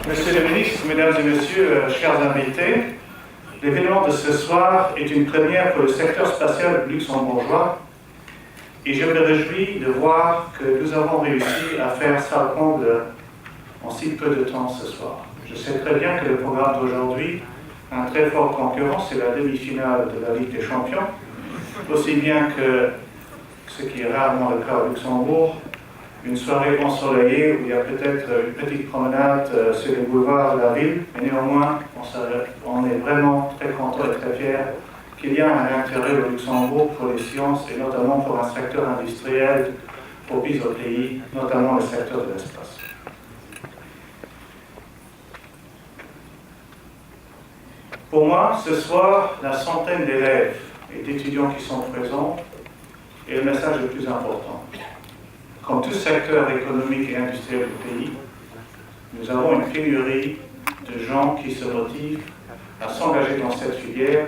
Monsieur le ministre, mesdames et messieurs, chers invités, l'événement de ce soir est une première pour le secteur spatial luxembourgeois et je me réjouis de voir que nous avons réussi à faire ça comble en si peu de temps ce soir. Je sais très bien que le programme d'aujourd'hui a un très fort concurrent, c'est la demi-finale de la Ligue des Champions, aussi bien que ce qui est rarement le cas au Luxembourg, une soirée ensoleillée où il y a peut-être une petite promenade sur les boulevards de la ville, mais néanmoins, on est vraiment très content et très fiers qu'il y a un intérêt au Luxembourg pour les sciences et notamment pour un secteur industriel propice au pays, notamment le secteur de l'espace. Pour moi, ce soir, la centaine d'élèves et d'étudiants qui sont présents est le message le plus important. Comme tout secteur économique et industriel du pays, nous avons une pénurie de gens qui se motivent à s'engager dans cette filière,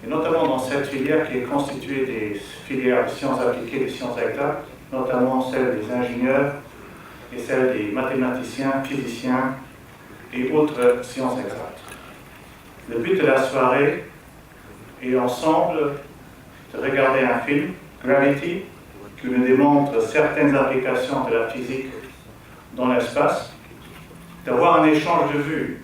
et notamment dans cette filière qui est constituée des filières de sciences appliquées, des sciences exactes, notamment celle des ingénieurs et celle des mathématiciens, physiciens et autres sciences exactes. Le but de la soirée est ensemble de regarder un film, Gravity, qui nous démontre certaines applications de la physique dans l'espace, d'avoir un échange de vues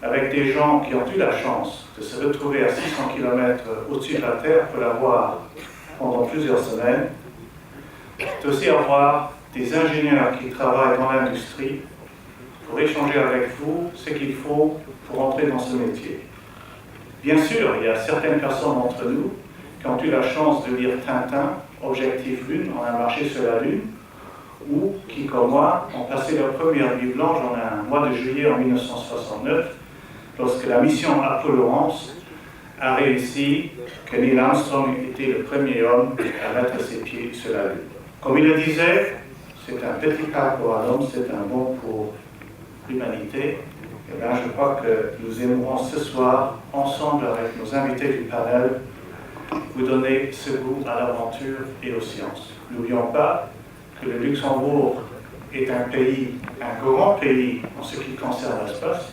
avec des gens qui ont eu la chance de se retrouver à 600 km au-dessus de la Terre pour la voir pendant plusieurs semaines, d'aussi avoir des ingénieurs qui travaillent dans l'industrie pour échanger avec vous ce qu'il faut pour entrer dans ce métier. Bien sûr, il y a certaines personnes d'entre nous qui ont eu la chance de lire Tintin, Objectif Lune, on a marché sur la Lune, ou qui, comme moi, ont passé leur première nuit blanche en un mois de juillet en 1969, lorsque la mission Apollo 11 a réussi que Neil Armstrong était le premier homme à mettre ses pieds sur la Lune. Comme il le disait, c'est un petit pas pour un homme, c'est un bond pour l'humanité. Et bien, je crois que nous aimerons ce soir, ensemble avec nos invités du panel, vous donner ce goût à l'aventure et aux sciences. N'oublions pas que le Luxembourg est un pays, un grand pays en ce qui concerne l'espace.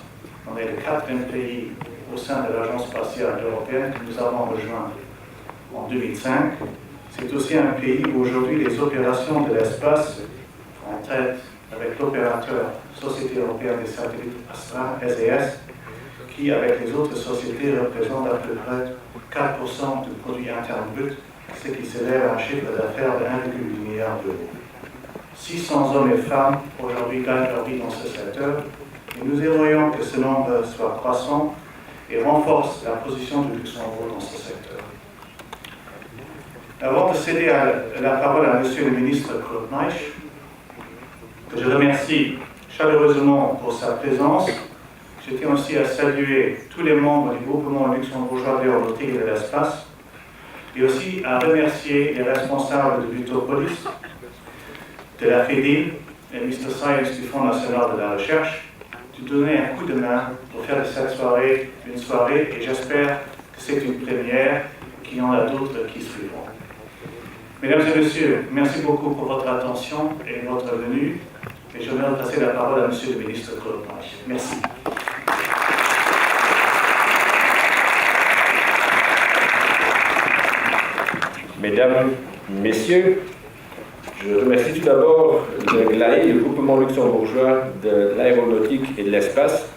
On est le 4e pays au sein de l'Agence spatiale européenne que nous avons rejoint en 2005. C'est aussi un pays où aujourd'hui les opérations de l'espace en tête avec l'opérateur Société européenne des satellites Astra, SES, qui avec les autres sociétés représente à peu près 4% du produit interne brut, ce qui s'élève à un chiffre d'affaires de 1,8 milliard d'euros. 600 hommes et femmes aujourd'hui gagnent leur vie dans ce secteur et nous aimerions que ce nombre soit croissant et renforce la position du Luxembourg dans ce secteur. Avant de céder la parole à Monsieur le ministre Claude Meisch, que je remercie chaleureusement pour sa présence, je tiens aussi à saluer tous les membres du groupement luxembourgeois d'aéronautique et de l'espace, et aussi à remercier les responsables de Butopolis, de la FEDIL et Mr Science du Fonds national de la recherche, de donner un coup de main pour faire de cette soirée une soirée, et j'espère que c'est une première, qu'il y en a d'autres qui suivront. Mesdames et messieurs, merci beaucoup pour votre attention et votre venue, et je vais passer la parole à Monsieur le ministre Claude Meisch. Merci. Mesdames, Messieurs, je remercie tout d'abord le GLAE, le groupement luxembourgeois de l'aéronautique et de l'espace,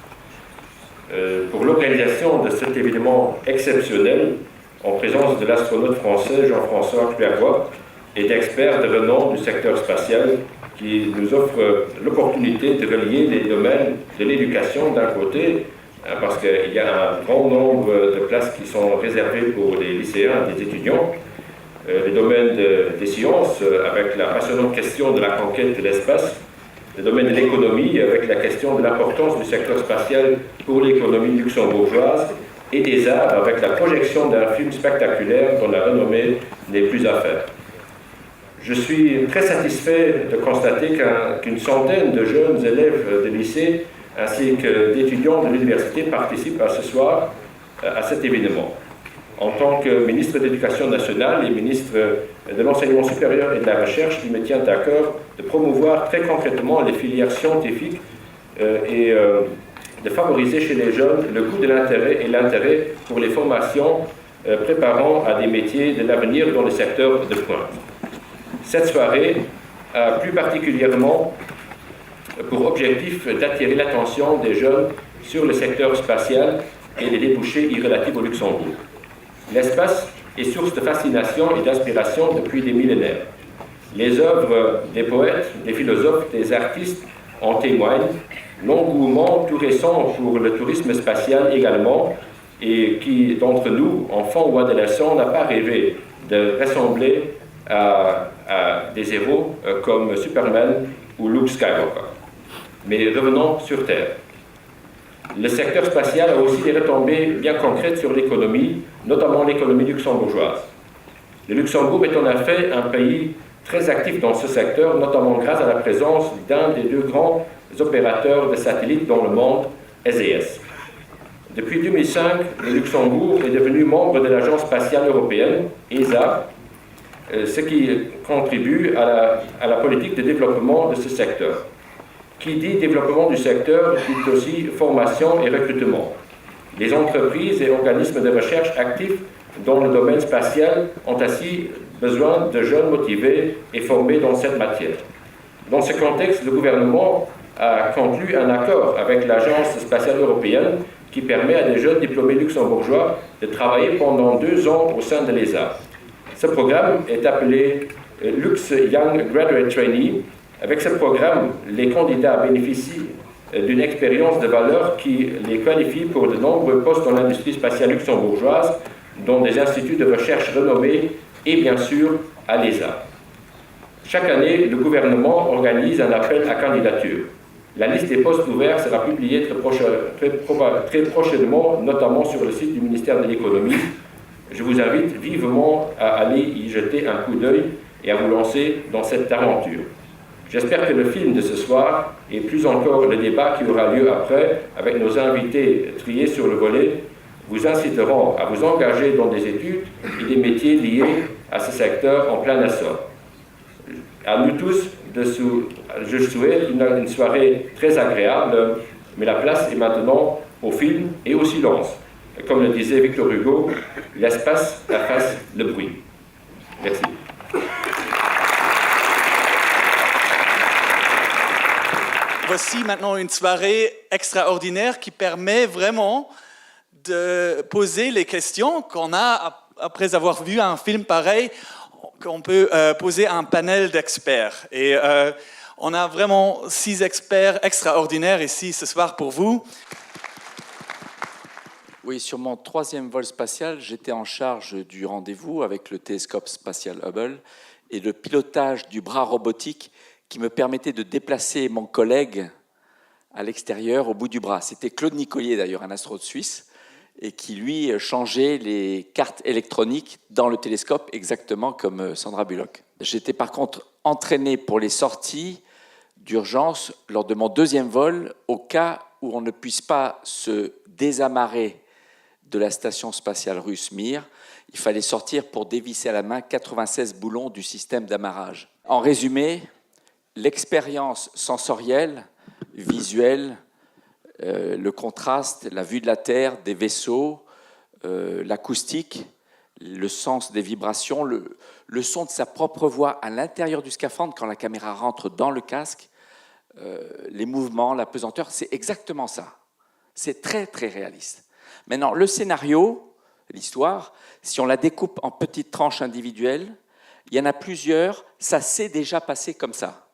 pour l'organisation de cet événement exceptionnel en présence de l'astronaute français Jean-François Clairvoy et d'experts de renom du secteur spatial qui nous offrent l'opportunité de relier les domaines de l'éducation d'un côté, parce qu'il y a un grand nombre de places qui sont réservées pour les lycéens et des étudiants, les domaines des sciences, avec la passionnante question de la conquête de l'espace, le domaine de l'économie, avec la question de l'importance du secteur spatial pour l'économie luxembourgeoise, et des arts, avec la projection d'un film spectaculaire dont la renommée n'est plus à faire. Je suis très satisfait de constater qu'une centaine de jeunes élèves de lycée ainsi que d'étudiants de l'université participent à ce soir à cet événement. En tant que ministre de l'Éducation nationale et ministre de l'Enseignement supérieur et de la Recherche, il me tient à cœur de promouvoir très concrètement les filières scientifiques et de favoriser chez les jeunes le goût de l'intérêt et l'intérêt pour les formations préparant à des métiers de l'avenir dans le secteur de pointe. Cette soirée a plus particulièrement pour objectif d'attirer l'attention des jeunes sur le secteur spatial et les débouchés y relatifs au Luxembourg. L'espace est source de fascination et d'inspiration depuis des millénaires. Les œuvres des poètes, des philosophes, des artistes en témoignent. L'engouement tout récent pour le tourisme spatial également, et qui d'entre nous, enfants ou adolescents, n'a pas rêvé de ressembler à des héros comme Superman ou Luke Skywalker. Mais revenons sur Terre. Le secteur spatial a aussi des retombées bien concrètes sur l'économie, notamment l'économie luxembourgeoise. Le Luxembourg est en effet un pays très actif dans ce secteur, notamment grâce à la présence d'un des deux grands opérateurs de satellites dans le monde, SES. Depuis 2005, le Luxembourg est devenu membre de l'Agence spatiale européenne, ESA, ce qui contribue à la politique de développement de ce secteur. Qui dit développement du secteur dit aussi formation et recrutement. Les entreprises et organismes de recherche actifs dans le domaine spatial ont ainsi besoin de jeunes motivés et formés dans cette matière. Dans ce contexte, le gouvernement a conclu un accord avec l'Agence spatiale européenne qui permet à des jeunes diplômés luxembourgeois de travailler pendant 2 ans au sein de l'ESA. Ce programme est appelé Lux Young Graduate Trainee. Avec ce programme, les candidats bénéficient d'une expérience de valeur qui les qualifie pour de nombreux postes dans l'industrie spatiale luxembourgeoise, dans des instituts de recherche renommés et bien sûr à l'ESA. Chaque année, le gouvernement organise un appel à candidature. La liste des postes ouverts sera publiée très prochainement, notamment sur le site du ministère de l'économie. Je vous invite vivement à aller y jeter un coup d'œil et à vous lancer dans cette aventure. J'espère que le film de ce soir, et plus encore le débat qui aura lieu après, avec nos invités triés sur le volet, vous inciteront à vous engager dans des études et des métiers liés à ce secteur en plein essor. À nous tous, je souhaite une soirée très agréable, mais la place est maintenant au film et au silence. Comme le disait Victor Hugo, l'espace efface le bruit. Merci. Voici maintenant une soirée extraordinaire qui permet vraiment de poser les questions qu'on a après avoir vu un film pareil, qu'on peut poser à un panel d'experts. Et on a vraiment 6 experts extraordinaires ici ce soir pour vous. Oui, sur mon 3e vol spatial, j'étais en charge du rendez-vous avec le télescope spatial Hubble et le pilotage du bras robotique qui me permettait de déplacer mon collègue à l'extérieur, au bout du bras. C'était Claude Nicolier, d'ailleurs, un astronaute suisse, et qui, lui, changeait les cartes électroniques dans le télescope, exactement comme Sandra Bullock. J'étais par contre entraîné pour les sorties d'urgence lors de mon 2e vol, au cas où on ne puisse pas se désamarrer de la station spatiale russe Mir. Il fallait sortir pour dévisser à la main 96 boulons du système d'amarrage. En résumé, l'expérience sensorielle, visuelle, le contraste, la vue de la Terre, des vaisseaux, l'acoustique, le sens des vibrations, le son de sa propre voix à l'intérieur du scaphandre quand la caméra rentre dans le casque, les mouvements, la pesanteur, c'est exactement ça. C'est très, très réaliste. Maintenant, le scénario, l'histoire, si on la découpe en petites tranches individuelles, il y en a plusieurs, ça s'est déjà passé comme ça.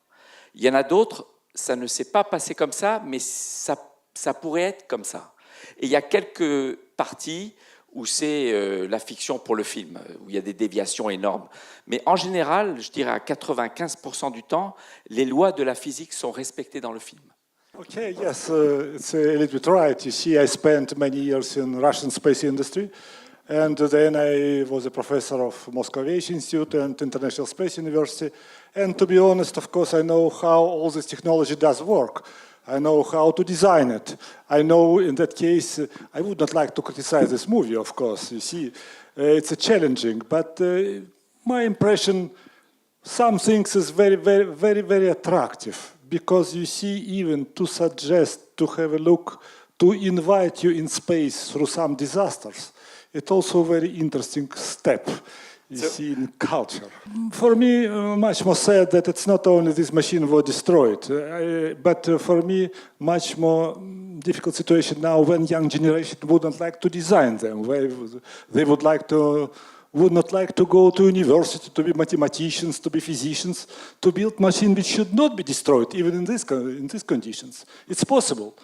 Il y en a d'autres, ça ne s'est pas passé comme ça, mais ça pourrait être comme ça. Et il y a quelques parties où c'est la fiction pour le film, où il y a des déviations énormes. Mais en général, je dirais à 95% du temps, les lois de la physique sont respectées dans le film. Okay, yes, it's a little bit right. You see, I spent many years in Russian space industry, and then I was a professor of Moscow Aviation Institute and International Space University. And to be honest, of course, I know how all this technology does work. I know how to design it. I know, in that case, I would not like to criticize this movie, of course. You see, it's challenging, but my impression, some things is very, very, very, very attractive because you see, even to suggest to have a look, to invite you in space through some disasters, it's also a very interesting step. You see in culture. For me, much more sad that it's not only this machine was destroyed, but for me, much more difficult situation now when young generation wouldn't like to design them. They would not like to go to university to be mathematicians, to be physicians, to build machine which should not be destroyed, even in these conditions. It's possible.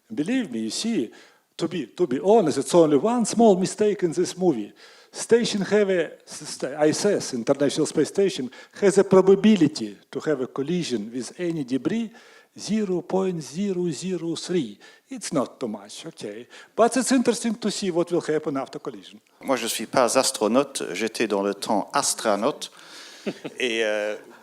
Believe me, you see, to be honest, it's only one small mistake in this movie. Station ISS, International Space Station, has a probability to have a collision with any debris 0.003. It's not too much, okay. But it's interesting to see what will happen after collision. Moi, je ne suis pas astronaute, j'étais dans le temps astronaute. Et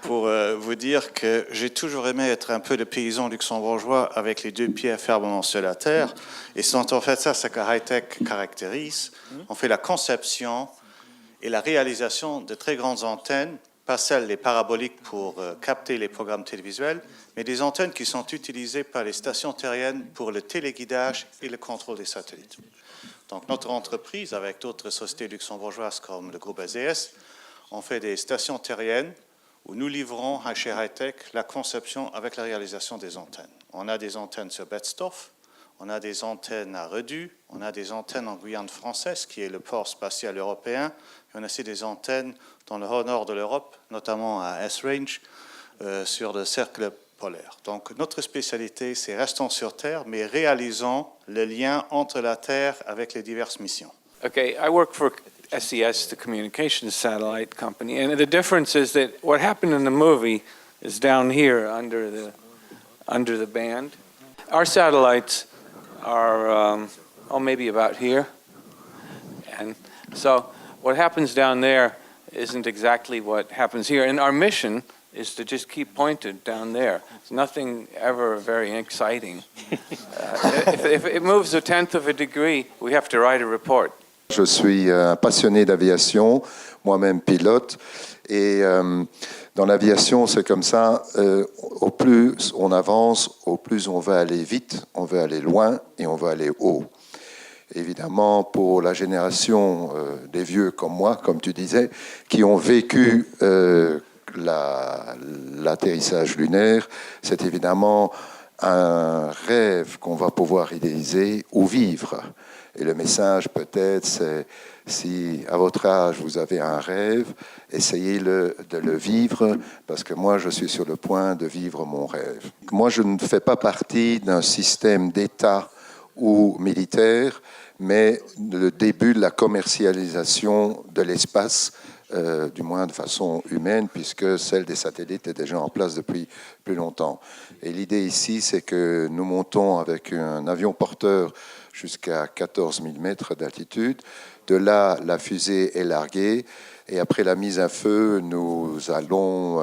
pour vous dire que j'ai toujours aimé être un peu le paysan luxembourgeois avec les deux pieds fermement sur la terre. Et c'est en fait ça que High-Tech caractérise. On fait la conception et la réalisation de très grandes antennes, pas celles les paraboliques pour capter les programmes télévisuels, mais des antennes qui sont utilisées par les stations terriennes pour le téléguidage et le contrôle des satellites. Donc notre entreprise, avec d'autres sociétés luxembourgeoises comme le groupe AZS, on fait des stations terriennes où nous livrons chez High-Tech la conception avec la réalisation des antennes. On a des antennes sur Betzdorf, on a des antennes à Redu, on a des antennes en Guyane française, qui est le port spatial européen, et on a aussi des antennes dans le haut nord de l'Europe, notamment à S-Range, sur le cercle polaire. Donc notre spécialité, c'est restons sur Terre, mais réalisons le lien entre la Terre avec les diverses missions. Okay, I work for SES, the communications satellite company, and the difference is that what happened in the movie is down here under the band. Our satellites are maybe about here, and so what happens down there isn't exactly what happens here. And our mission is to just keep pointed down there. It's nothing ever very exciting. If it moves a tenth of a degree, we have to write a report. Je suis passionné d'aviation, moi-même pilote, et dans l'aviation, c'est comme ça, au plus on avance, au plus on va aller vite, on veut aller loin et on veut aller haut. Évidemment, pour la génération des vieux comme moi, comme tu disais, qui ont vécu l'atterrissage lunaire, c'est évidemment un rêve qu'on va pouvoir idéaliser ou vivre. Et le message peut-être, c'est si à votre âge vous avez un rêve, essayez de le vivre, parce que moi je suis sur le point de vivre mon rêve. Moi je ne fais pas partie d'un système d'État ou militaire, mais le début de la commercialisation de l'espace, du moins de façon humaine, puisque celle des satellites est déjà en place depuis plus longtemps. Et l'idée ici, c'est que nous montons avec un avion porteur jusqu'à 14 000 mètres d'altitude. De là, la fusée est larguée et après la mise à feu, nous allons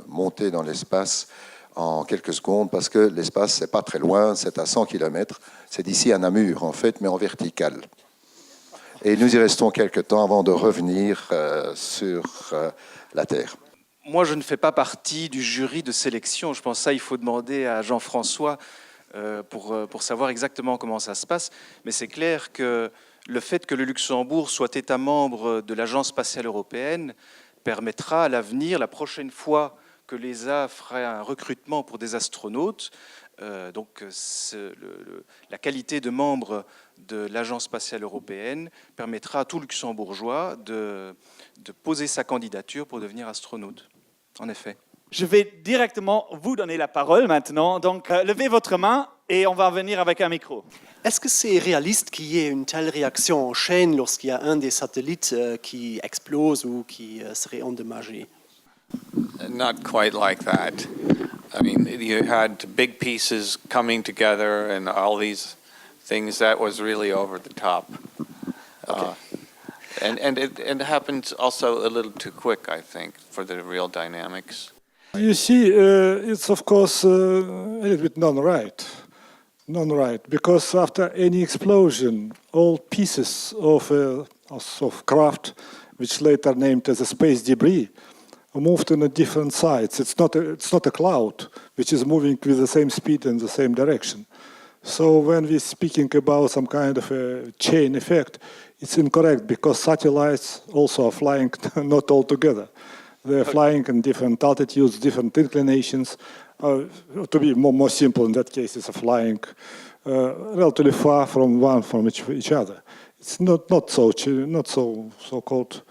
monter dans l'espace en quelques secondes parce que l'espace, c'est pas très loin, c'est à 100 km. C'est d'ici à Namur, en fait, mais en vertical. Et nous y restons quelques temps avant de revenir sur la Terre. Moi, je ne fais pas partie du jury de sélection. Je pense que ça, il faut demander à Jean-François pour savoir exactement comment ça se passe. Mais c'est clair que le fait que le Luxembourg soit État membre de l'Agence spatiale européenne permettra à l'avenir, la prochaine fois que l'ESA fera un recrutement pour des astronautes, la qualité de membre de l'Agence spatiale européenne permettra à tout Luxembourgeois de poser sa candidature pour devenir astronaute. En effet. Je vais directement vous donner la parole maintenant. Donc, levez votre main et on va venir avec un micro. Est-ce que c'est réaliste qu'il y ait une telle réaction en chaîne lorsqu'il y a un des satellites qui explose ou qui serait endommagé? Not quite like that. I mean, you had big pieces coming together and all these things. That was really over the top. Okay. And it happened also a little too quick, I think, for the real dynamics. You see, it's of course a little bit non-right, because after any explosion, all pieces of craft, which later named as a space debris, moved in a different sides. It's not a cloud which is moving with the same speed in the same direction. So when we're speaking about some kind of a chain effect, it's incorrect because satellites also are flying not all together. They're flying in different altitudes, different inclinations. To be more simple, in that case, it's flying relatively far from each other. It's not so called.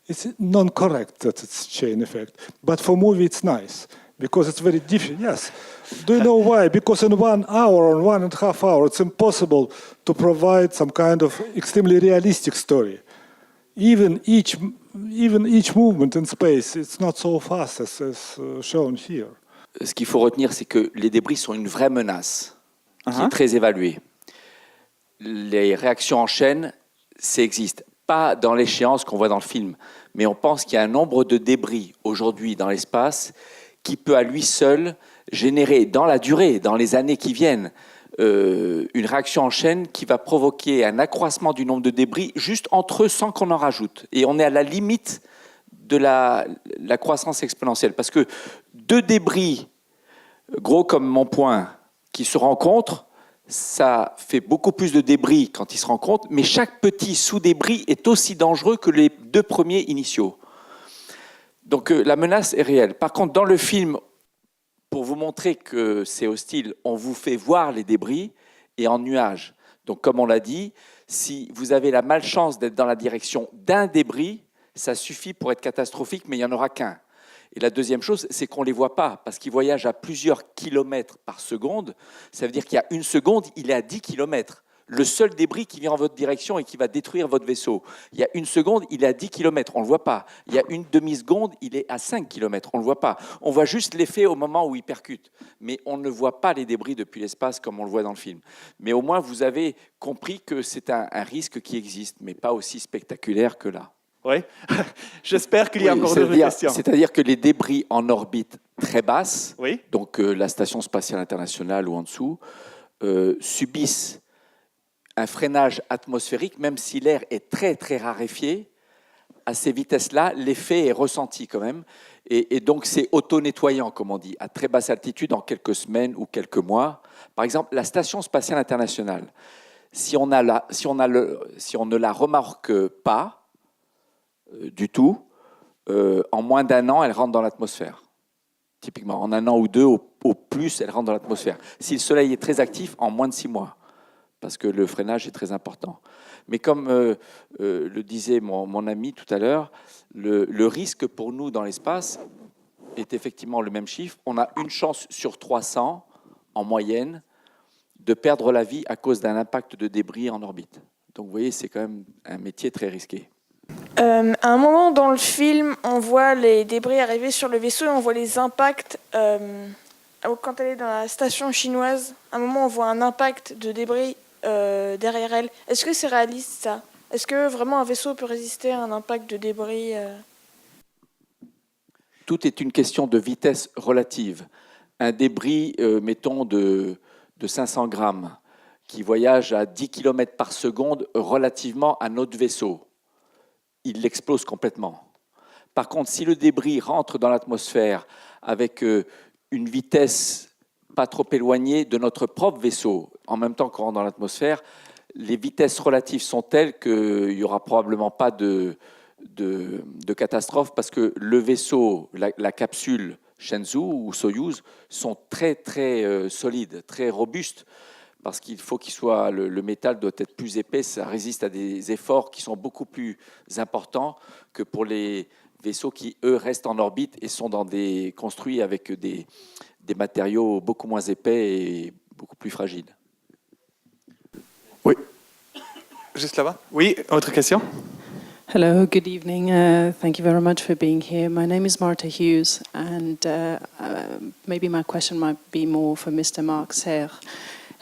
It's non-correct that it's chain effect. But for movie, it's nice because it's very different. Yes. Do you know why? Because in 1 hour or 1.5 hours, it's impossible to provide some kind of extremely realistic story. Even each movement in space, it's not so fast as shown here. Ce qu'il faut retenir, c'est que les débris sont une vraie menace qui est très évaluée. Les réactions en chaîne, ça existe. Pas dans l'échéance qu'on voit dans le film, mais on pense qu'il y a un nombre de débris aujourd'hui dans l'espace qui peut à lui seul générer dans la durée, dans les années qui viennent, une réaction en chaîne qui va provoquer un accroissement du nombre de débris juste entre eux sans qu'on en rajoute. Et on est à la limite de la croissance exponentielle. Parce que 2 débris, gros comme mon poing, qui se rencontrent, ça fait beaucoup plus de débris quand ils se rencontrent, mais chaque petit sous-débris est aussi dangereux que les 2 premiers initiaux. Donc la menace est réelle. Par contre, dans le film, pour vous montrer que c'est hostile, on vous fait voir les débris et en nuage. Donc comme on l'a dit, si vous avez la malchance d'être dans la direction d'un débris, ça suffit pour être catastrophique, mais il n'y en aura qu'un. Et la deuxième chose, c'est qu'on ne les voit pas, parce qu'ils voyagent à plusieurs kilomètres par seconde. Ça veut dire qu'il y a 1 seconde, il est à 10 kilomètres. Le seul débris qui vient en votre direction et qui va détruire votre vaisseau. Il y a 1 seconde, il est à 10 kilomètres, on ne le voit pas. Il y a 1 demi-seconde, il est à 5 kilomètres, on ne le voit pas. On voit juste l'effet au moment où il percute. Mais on ne voit pas les débris depuis l'espace comme on le voit dans le film. Mais au moins, vous avez compris que c'est un risque qui existe, mais pas aussi spectaculaire que là. Oui, j'espère qu'il y a encore d'autres questions. C'est-à-dire que les débris en orbite très basse, oui. Donc la Station spatiale internationale ou en dessous, subissent un freinage atmosphérique, même si l'air est très très raréfié. À ces vitesses-là, l'effet est ressenti quand même. Et donc c'est auto-nettoyant, comme on dit, à très basse altitude en quelques semaines ou quelques mois. Par exemple, la Station spatiale internationale, si on ne la remarque pas, du tout, en moins d'1 an, elle rentre dans l'atmosphère. Typiquement, en 1 an ou 2, au plus, elle rentre dans l'atmosphère. Si le Soleil est très actif, en moins de 6 mois, parce que le freinage est très important. Mais comme le disait mon ami tout à l'heure, le risque pour nous dans l'espace est effectivement le même chiffre. On a 1 chance sur 300, en moyenne, de perdre la vie à cause d'un impact de débris en orbite. Donc vous voyez, c'est quand même un métier très risqué. À un moment dans le film, on voit les débris arriver sur le vaisseau et on voit les impacts. Quand elle est dans la station chinoise, à un moment, on voit un impact de débris derrière elle. Est-ce que c'est réaliste, ça? Est-ce que vraiment un vaisseau peut résister à un impact de débris Tout est une question de vitesse relative. Un débris, mettons, de 500 grammes, qui voyage à 10 km par seconde relativement à notre vaisseau, il l'explose complètement. Par contre, si le débris rentre dans l'atmosphère avec une vitesse pas trop éloignée de notre propre vaisseau, en même temps qu'on rentre dans l'atmosphère, les vitesses relatives sont telles qu'il n'y aura probablement pas de catastrophe parce que le vaisseau, la capsule Shenzhou ou Soyouz sont très très solides, très robustes. Parce qu'il faut le métal doit être plus épais, ça résiste à des efforts qui sont beaucoup plus importants que pour les vaisseaux qui, eux, restent en orbite et sont construits avec des matériaux beaucoup moins épais et beaucoup plus fragiles. Oui, juste là-bas. Oui, autre question? Hello, good evening. Thank you very much for being here. My name is Marta Hughes, and maybe my question might be more for Mr. Mark Serre.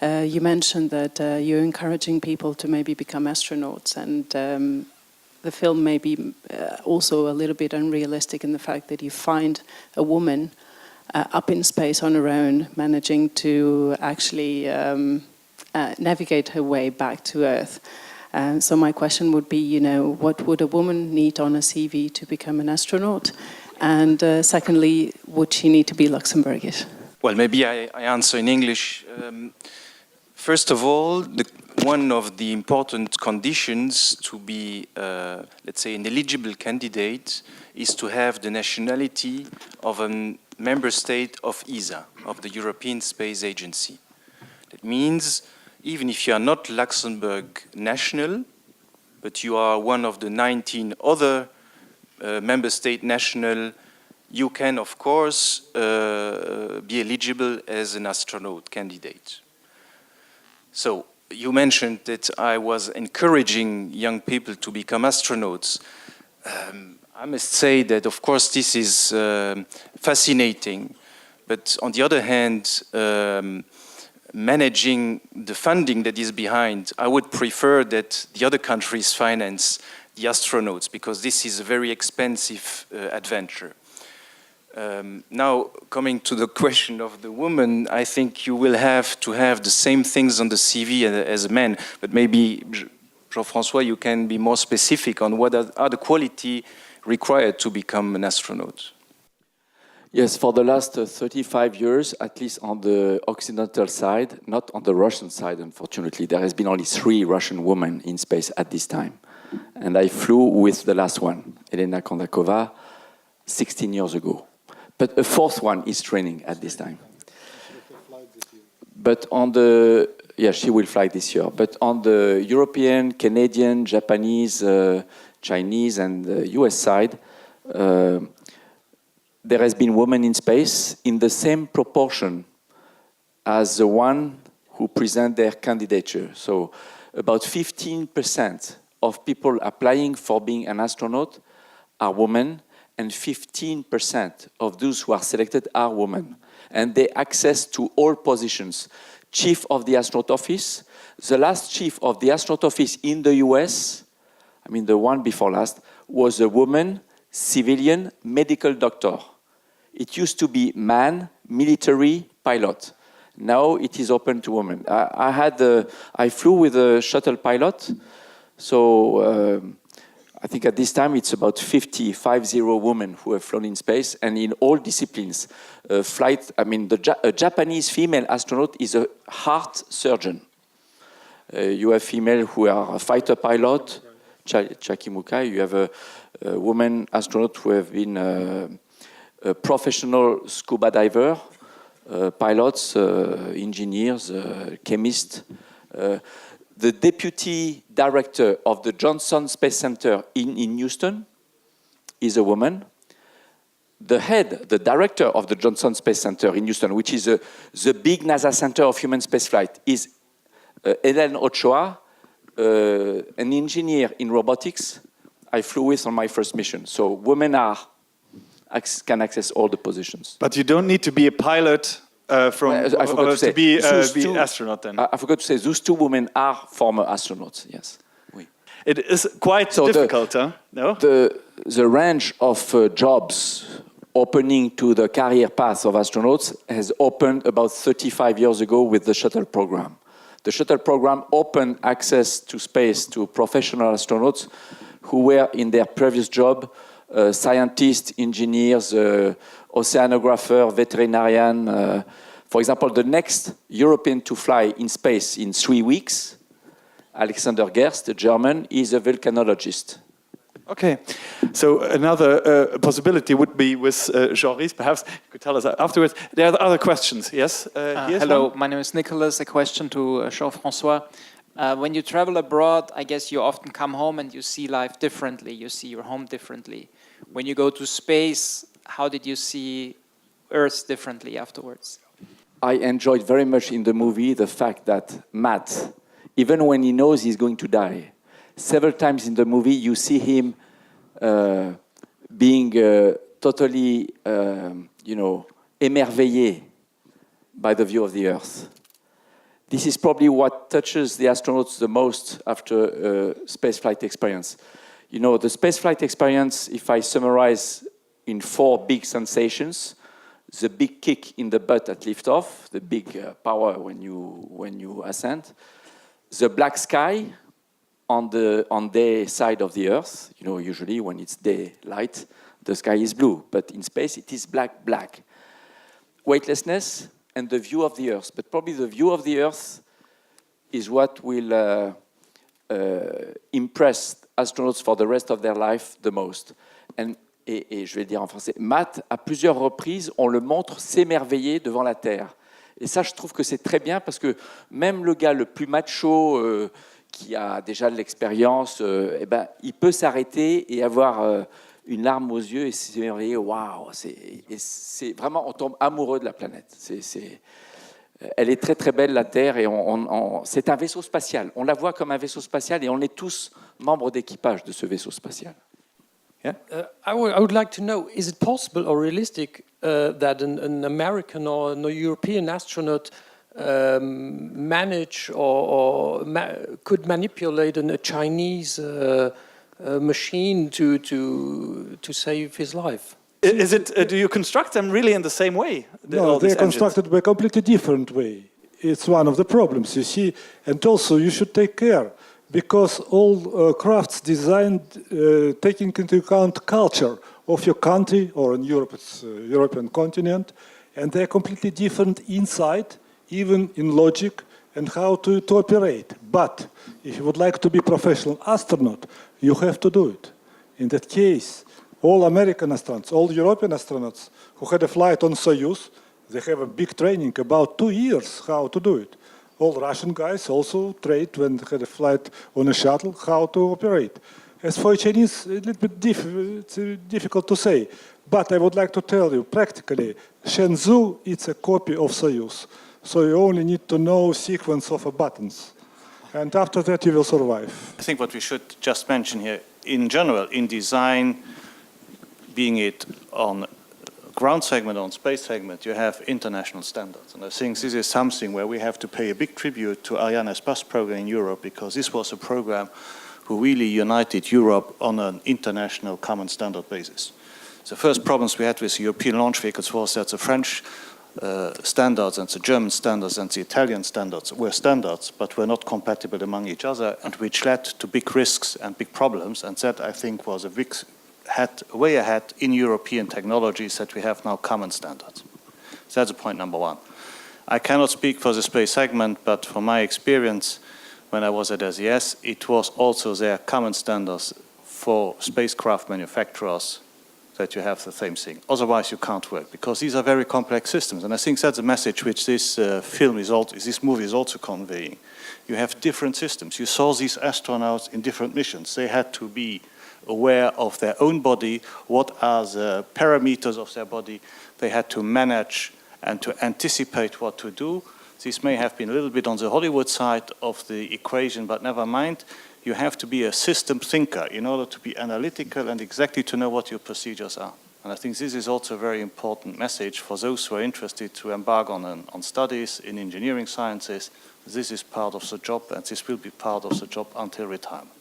You mentioned that you're encouraging people to maybe become astronauts, and the film may be also a little bit unrealistic in the fact that you find a woman up in space on her own, managing to actually navigate her way back to Earth. So my question would be, what would a woman need on a CV to become an astronaut? And secondly, would she need to be Luxembourgish? Well, maybe I answer in English. First of all, one of the important conditions to be, let's say, an eligible candidate is to have the nationality of a member state of ESA, of the European Space Agency. That means even if you are not Luxembourg national, but you are one of the 19 other member state national, you can, of course, be eligible as an astronaut candidate. So you mentioned that I was encouraging young people to become astronauts. I must say that, of course, this is fascinating. But on the other hand, managing the funding that is behind, I would prefer that the other countries finance the astronauts, because this is a very expensive adventure. Now, coming to the question of the woman, I think you will have to have the same things on the CV as a man, but maybe, Jean-François, you can be more specific on what are the qualities required to become an astronaut. Yes, for the last 35 years, at least on the Occidental side, not on the Russian side, unfortunately, there has been only 3 Russian women in space at this time. And I flew with the last one, Elena Kondakova, 16 years ago. But a 4th one is training at this time. But on the, she will fly this year. But on the European, Canadian, Japanese, Chinese, and US side, there has been women in space in the same proportion as the one who present their candidature. So about 15% of people applying for being an astronaut are women, and 15% of those who are selected are women. And they access to all positions. Chief of the astronaut office, the last chief of the astronaut office in the US, I mean the one before last, was a woman, civilian, medical doctor. It used to be man, military, pilot. Now it is open to women. I flew with a shuttle pilot, so I think at this time it's about 50 women who have flown in space, and in all disciplines. A Japanese female astronaut is a heart surgeon. You have female who are a fighter pilot, Chakimukai. You have a woman astronaut who have been a professional scuba diver, pilots, engineers, chemists. The deputy director of the Johnson Space Center in Houston is a woman. The director of the Johnson Space Center in Houston, which is the big NASA Center of Human Spaceflight, is Helen Ochoa, an engineer in robotics I flew with on my first mission. So women can access all the positions. But you don't need to be a pilot to be an astronaut then. I forgot to say, those 2 women are former astronauts, yes. Oui. It is quite difficult, huh? No? The range of jobs opening to the career path of astronauts has opened about 35 years ago with the shuttle program. The shuttle program opened access to space to professional astronauts who were in their previous job scientists, engineers, oceanographer, veterinarian. For example, the next European to fly in space in 3 weeks, Alexander Gerst, a German, is a volcanologist. Okay, so another possibility would be with Jean-Rhys. Perhaps you could tell us afterwards. There are other questions, yes? Hello, my name is Nicholas. A question to Jean-François. When you travel abroad, I guess you often come home and you see life differently. You see your home differently. When you go to space, how did you see Earth differently afterwards? I enjoyed very much in the movie the fact that Matt, even when he knows he's going to die, several times in the movie you see him being totally, émerveillé by the view of the Earth. This is probably what touches the astronauts the most after a spaceflight experience. You know, the spaceflight experience, if I summarize in 4 big sensations, the big kick in the butt at liftoff, the big power when you ascend, the black sky on day side of the Earth, you know, usually when it's daylight, the sky is blue, but in space it is black, black. Weightlessness and the view of the Earth, but probably the view of the Earth is what will impress astronauts for the rest of their life the most. Et je vais dire en français, Matt, à plusieurs reprises, on le montre s'émerveiller devant la Terre. Et ça, je trouve que c'est très bien parce que même le gars le plus macho qui a déjà de l'expérience, eh ben, il peut s'arrêter et avoir une larme aux yeux et s'émerveiller. Waouh, c'est vraiment, on tombe amoureux de la planète. Elle est très très belle, la Terre, et c'est un vaisseau spatial. On la voit comme un vaisseau spatial et on est tous membres d'équipage de ce vaisseau spatial. Yeah? I would like to know, is it possible or realistic that an American or an European astronaut manage or could manipulate a Chinese machine to save his life? Is it? Do you construct them really in the same way? No, they're constructed by a completely different way. It's one of the problems, you see. And also, you should take care, because all crafts designed taking into account culture of your country, or in Europe, it's European continent, and they're completely different inside, even in logic and how to operate. But if you would like to be a professional astronaut, you have to do it. In that case, all American astronauts, all European astronauts who had a flight on Soyuz, they have a big training, about 2 years, how to do it. All Russian guys also trained when they had a flight on a shuttle, how to operate. As for Chinese, a little bit it's difficult to say. But I would like to tell you, practically, Shenzhou, it's a copy of Soyuz. So you only need to know sequence of buttons. And after that, you will survive. I think what we should just mention here, in general, in design, being it on ground segment, on space segment, you have international standards. And I think this is something where we have to pay a big tribute to Arianespace program in Europe, because this was a program who really united Europe on an international common standard basis. The first problems we had with European launch vehicles was that the French standards and the German standards and the Italian standards were standards, but were not compatible among each other, and which led to big risks and big problems. And that, I think, was a big way ahead in European technologies, that we have now common standards. So that's point number one. I cannot speak for the space segment, but from my experience, when I was at SES, it was also their common standards for spacecraft manufacturers, that you have the same thing. Otherwise, you can't work, because these are very complex systems. And I think that's a message which this this movie is also conveying. You have different systems. You saw these astronauts in different missions. They had to be aware of their own body, what are the parameters of their body. They had to manage and to anticipate what to do. This may have been a little bit on the Hollywood side of the equation, but never mind. You have to be a system thinker in order to be analytical and exactly to know what your procedures are. And I think this is also a very important message for those who are interested to embark on studies in engineering sciences. This is part of the job, and this will be part of the job until retirement.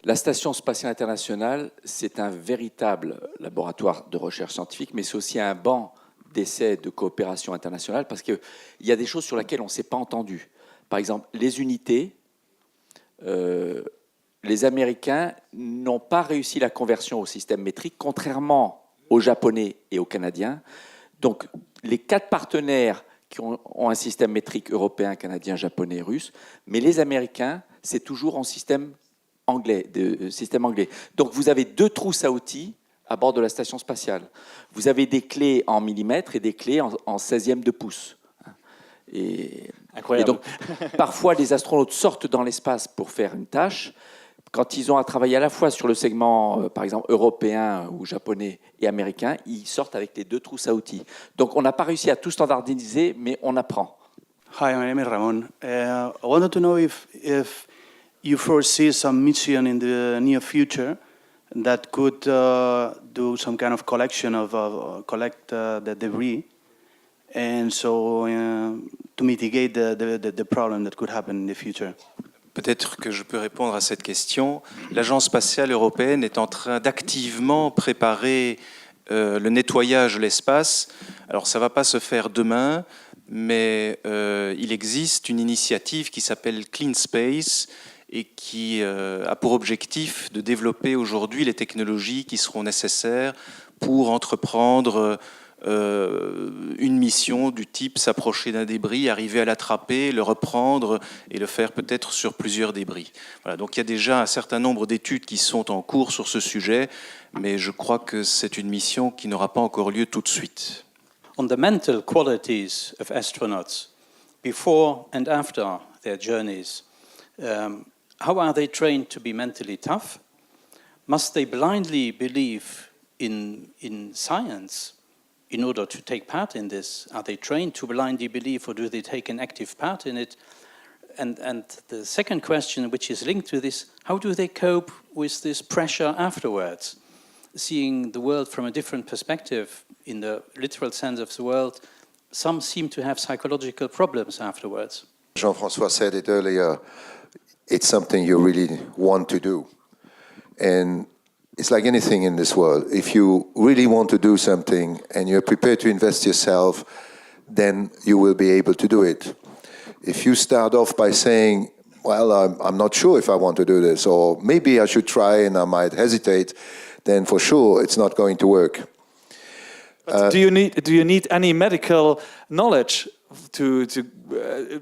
La Station spatiale internationale, c'est un véritable laboratoire de recherche scientifique, mais c'est aussi un banc d'essais de coopération internationale, parce qu'il y a des choses sur lesquelles on ne s'est pas entendu. Par exemple, les unités, les Américains n'ont pas réussi la conversion au système métrique, contrairement aux Japonais et aux Canadiens. Donc, les 4 partenaires qui ont un système métrique européen, canadien, japonais et russe, mais les Américains, c'est toujours en système anglais, système anglais. Donc, vous avez 2 trousses à outils à bord de la station spatiale. Vous avez des clés en millimètres et des clés en 16e de pouce. Et donc, parfois, les astronautes sortent dans l'espace pour faire une tâche. Quand ils ont à travailler à la fois sur le segment, par exemple, européen ou japonais et américain, ils sortent avec les 2 trousses à outils. Donc, on n'a pas réussi à tout standardiser, mais on apprend. Hi, my name is Ramon. I wanted to know if you foresee some mission in the near future that could do some kind of collection of collect the debris, and so to mitigate the problem that could happen in the future. Peut-être que je peux répondre à cette question. L'Agence spatiale européenne est en train d'activement préparer le nettoyage de l'espace. Alors ça ne va pas se faire demain, mais il existe une initiative qui s'appelle Clean Space et qui a pour objectif de développer aujourd'hui les technologies qui seront nécessaires pour entreprendre une mission du type s'approcher d'un débris, arriver à l'attraper, le reprendre et le faire peut-être sur plusieurs débris. Voilà, donc il y a déjà un certain nombre d'études qui sont en cours sur ce sujet, mais je crois que c'est une mission qui n'aura pas encore lieu tout de suite. On the mental qualities of astronauts before and after their journeys, how are they trained to be mentally tough? Must they blindly believe in science in order to take part in this? Are they trained to blindly believe, or do they take an active part in it? And the second question, which is linked to this, how do they cope with this pressure afterwards? Seeing the world from a different perspective, in the literal sense of the word, some seem to have psychological problems afterwards. Jean-François said it earlier, it's something you really want to do. And it's like anything in this world. If you really want to do something and you're prepared to invest yourself, then you will be able to do it. If you start off by saying, well, I'm not sure if I want to do this, or maybe I should try and I might hesitate, then for sure it's not going to work. But do you need any medical knowledge to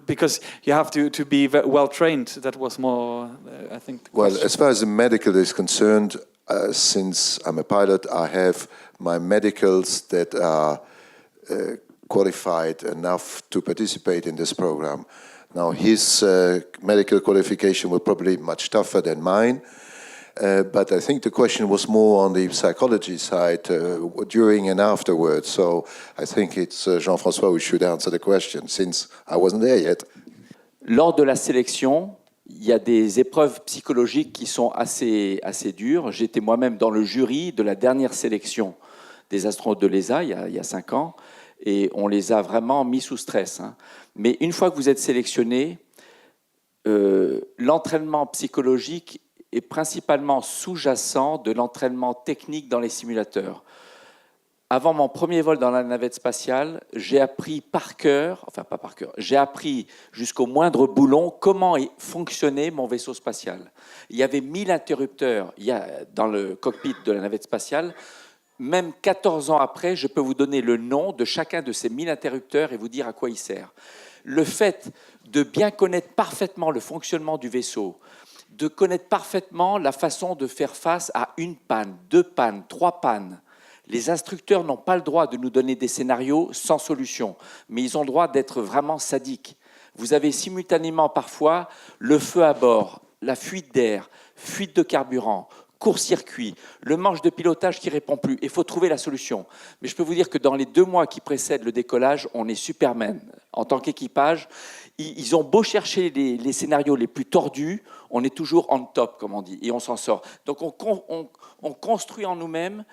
because you have to be well trained? That was more, I think. Well, as far as the medical is concerned, since I'm a pilot, I have my medicals that are qualified enough to participate in this program. Now, his medical qualification will probably be much tougher than mine. But I think the question was more on the psychology side, during and afterwards. So I think it's Jean-François who should answer the question, since I wasn't there yet. Lors de la sélection, il y a des épreuves psychologiques qui sont assez dures. J'étais moi-même dans le jury de la dernière sélection des astronautes de l'ESA, il y a 5 ans, et on les a vraiment mis sous stress. Hein. Mais une fois que vous êtes sélectionné, l'entraînement psychologique est principalement sous-jacent de l'entraînement technique dans les simulateurs. Avant mon premier vol dans la navette spatiale, j'ai appris par cœur, enfin pas par cœur, j'ai appris jusqu'au moindre boulon comment fonctionnait mon vaisseau spatial. Il y avait 1000 interrupteurs dans le cockpit de la navette spatiale. Même 14 ans après, je peux vous donner le nom de chacun de ces 1000 interrupteurs et vous dire à quoi il sert. Le fait de bien connaître parfaitement le fonctionnement du vaisseau, de connaître parfaitement la façon de faire face à une panne, 2 pannes, 3 pannes. Les instructeurs n'ont pas le droit de nous donner des scénarios sans solution, mais ils ont le droit d'être vraiment sadiques. Vous avez simultanément parfois le feu à bord, la fuite d'air, fuite de carburant, court-circuit, le manche de pilotage qui ne répond plus. Il faut trouver la solution. Mais je peux vous dire que dans les 2 mois qui précèdent le décollage, on est Superman. En tant qu'équipage, ils ont beau chercher les scénarios les plus tordus, on est toujours on top, comme on dit, et on s'en sort. Donc on construit en nous-mêmes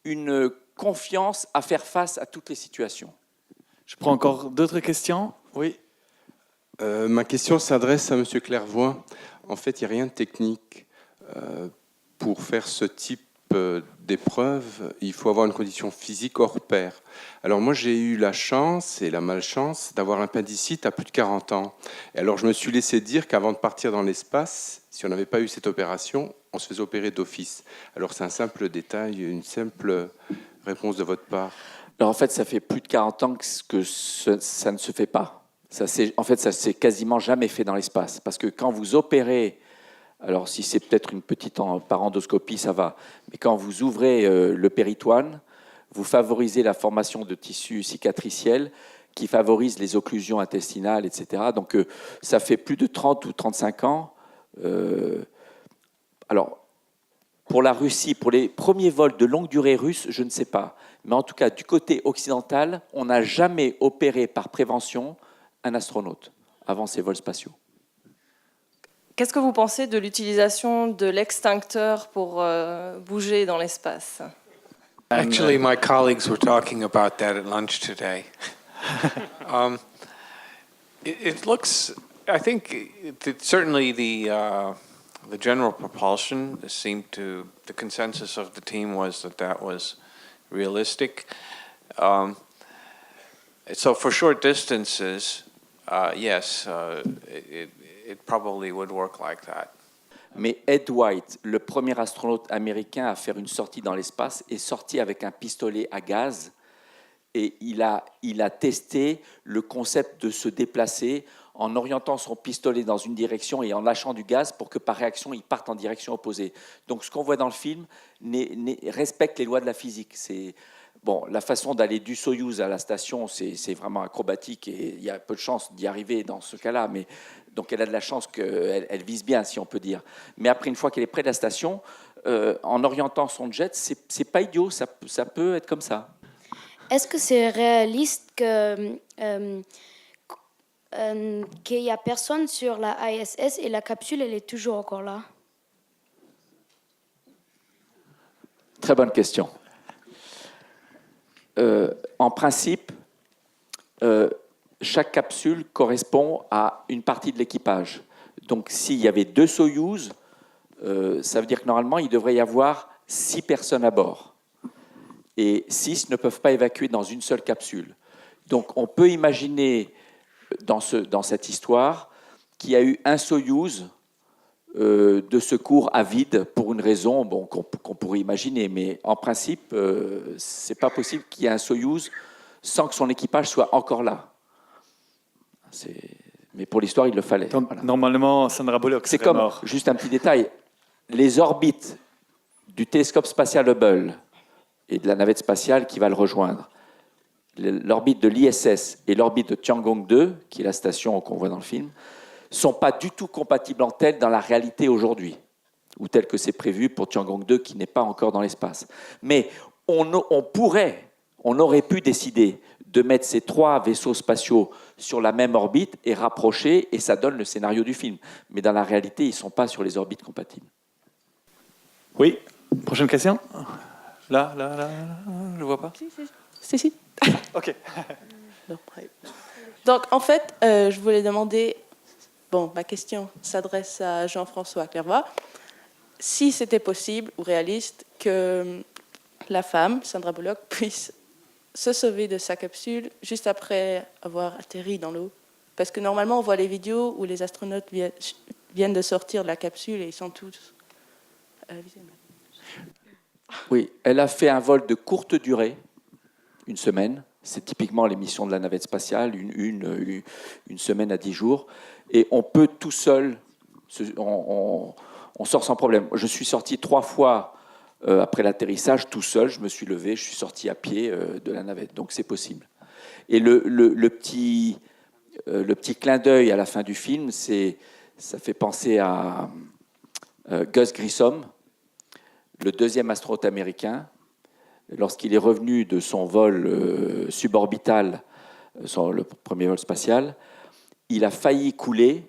une confiance à faire face à toutes les situations. Je prends encore d'autres questions. Oui. Ma question s'adresse à M. Clairvoy. En fait, il n'y a rien de technique. Pour faire ce type d'épreuve, il faut avoir une condition physique hors pair. Alors moi, j'ai eu la chance et la malchance d'avoir l'appendicite à plus de 40 ans. Et alors je me suis laissé dire qu'avant de partir dans l'espace, si on n'avait pas eu cette opération, on se faisait opérer d'office. Alors c'est un simple détail, une simple réponse de votre part. Alors en fait, ça fait plus de 40 ans que ça ne se fait pas. Ça s'est quasiment jamais fait dans l'espace. Parce que quand vous opérez, alors si c'est peut-être une petite par endoscopie, ça va. Mais quand vous ouvrez le péritoine, vous favorisez la formation de tissus cicatriciels qui favorisent les occlusions intestinales, etc. Donc ça fait plus de 30 ou 35 ans. Alors, pour la Russie, pour les premiers vols de longue durée russes, je ne sais pas. Mais en tout cas, du côté occidental, on n'a jamais opéré par prévention un astronaute avant ces vols spatiaux. Qu'est-ce que vous pensez de l'utilisation de l'extincteur pour bouger dans l'espace? Actually, my colleagues were talking about that at lunch today. It looks, I think, certainly the general propulsion seemed to, the consensus of the team was that was realistic. So for short distances, yes, it probably would work like that. Mais Ed White, le premier astronaute américain à faire une sortie dans l'espace, est sorti avec un pistolet à gaz et il a testé le concept de se déplacer en orientant son pistolet dans une direction et en lâchant du gaz pour que par réaction, il parte en direction opposée. Donc ce qu'on voit dans le film respecte les lois de la physique. Bon, la façon d'aller du Soyouz à la station, c'est vraiment acrobatique et il y a peu de chance d'y arriver dans ce cas-là. Mais donc elle a de la chance qu'elle vise bien, si on peut dire. Mais après, une fois qu'elle est près de la station, en orientant son jet, c'est pas idiot, ça peut être comme ça. Est-ce que c'est réaliste qu'il n'y a personne sur la ISS et la capsule, elle est toujours encore là? Très bonne question. En principe, chaque capsule correspond à une partie de l'équipage. Donc, s'il y avait 2 Soyouz, ça veut dire que normalement, il devrait y avoir 6 personnes à bord. Et 6 ne peuvent pas évacuer dans une seule capsule. Donc, on peut imaginer dans cette histoire qu'il y a eu un Soyouz de secours à vide pour une raison qu'on pourrait imaginer. Mais en principe, ce n'est pas possible qu'il y ait un Soyouz sans que son équipage soit encore là. Mais pour l'histoire, il le fallait. Donc, voilà. Normalement, Sandra Bullock serait comme, mort. juste un petit détail, les orbites du télescope spatial Hubble et de la navette spatiale qui va le rejoindre, l'orbite de l'ISS et l'orbite de Tiangong 2, qui est la station qu'on voit dans le film, ne sont pas du tout compatibles en telle dans la réalité aujourd'hui, ou tel que c'est prévu pour Tiangong 2 qui n'est pas encore dans l'espace. Mais on aurait pu décider de mettre ces 3 vaisseaux spatiaux sur la même orbite et rapprocher, et ça donne le scénario du film. Mais dans la réalité, ils ne sont pas sur les orbites compatibles. Oui, prochaine question. Là, je ne vois pas. Si. OK. Donc, en fait, je voulais demander, ma question s'adresse à Jean-François Clairvoy, si c'était possible ou réaliste que la femme, Sandra Bullock, puisse se sauver de sa capsule juste après avoir atterri dans l'eau. Parce que normalement, on voit les vidéos où les astronautes viennent de sortir de la capsule et ils sont tous visibles. Oui, elle a fait un vol de courte durée, 1 semaine. C'est typiquement les missions de la navette spatiale, une semaine à 10 jours. Et on peut tout seul, on sort sans problème. Je suis sorti 3 fois après l'atterrissage tout seul. Je me suis levé, je suis sorti à pied de la navette. Donc c'est possible. Et le petit clin d'œil à la fin du film, ça fait penser à Gus Grissom, le 2e astronaute américain, lorsqu'il est revenu de son vol suborbital, le premier vol spatial, il a failli couler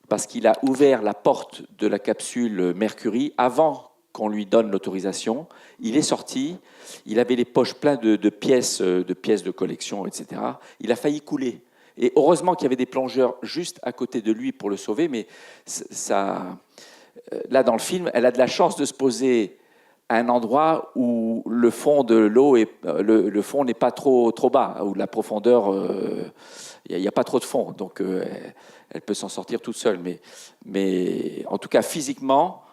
parce qu'il a ouvert la porte de la capsule Mercury avant qu'on lui donne l'autorisation. Il est sorti, il avait les poches pleines de pièces de collection, etc. Il a failli couler. Et heureusement qu'il y avait des plongeurs juste à côté de lui pour le sauver, mais là, dans le film, elle a de la chance de se poser à un endroit où le fond de l'eau le fond n'est pas trop bas, où la profondeur, il n'y a pas trop de fond, donc elle peut s'en sortir toute seule. Mais en tout cas, physiquement,